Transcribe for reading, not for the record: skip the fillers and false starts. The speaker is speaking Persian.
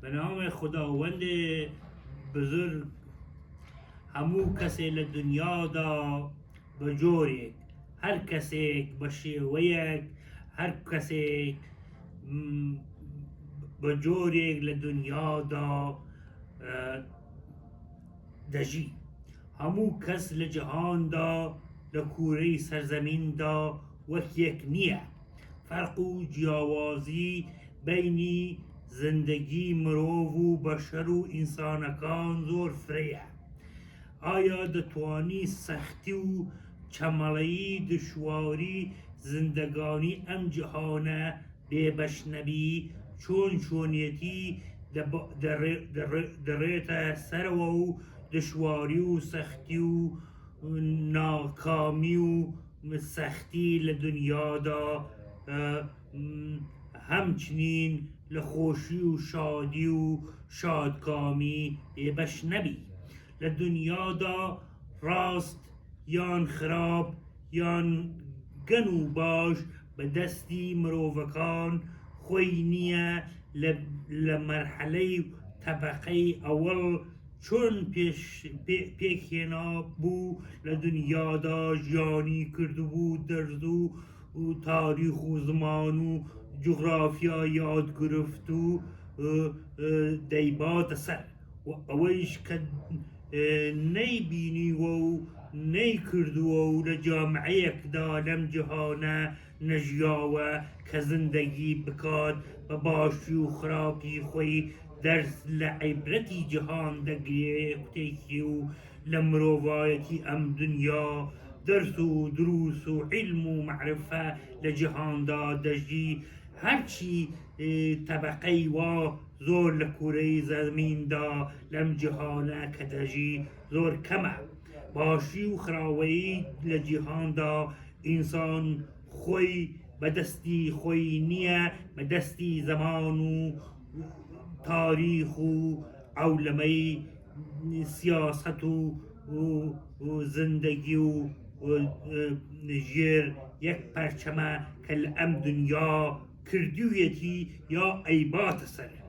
به نام خداوند بزرگ. همو کسی لدنیا دا بجوری، هر کسی بشیویک، هر کسی بجوری لدنیا دا دجی. همو کس لجهان دا لکوری سرزمین دا وک یک نیه. فرق و جیاوازی بینی زندگی مرو و بشر و انسانکان زور فریه. آیا دتوانی سختی و چمالی دشواری زندگانی ام جهانه ببش نبی، چون چونیتی دريت سرو دشواری و سختی و ناکامی و سختی لدنیا دا همچنین لخوشی و شادی و شادکامی بش نبی. لدنیا دا راست یان خراب یان گنو باش به دستی مروفکان خوی نیه. لمرحله طبقه اول چون پیکینا بو لدنیا دا جانی کرده بود درزو و تاریخ و زمان و جغرافیا یاد گرفت و دیبات سر و اویش که نی بینی و نی کردو و لجامعه یک دالم جهانه نجیاوه که زندگی بکاد بباشی و خرابی خوی درس لعبرتی جهان دگیه کتیکی و لمروایتی ام دنیا درس و دروس و علم و معرفه لجهان دا دجی. هرچی طبقه و زور لکوره زمین دا لم جهانه کدجی زور کمه. باشی و خراوی لجهان دا انسان خوی بدستی خوی نیه، بدستی زمان و تاریخ و عولمه سیاست و زندگی و جیر یک پرچمه که الام دنیا کردویتی یا ایبات سره.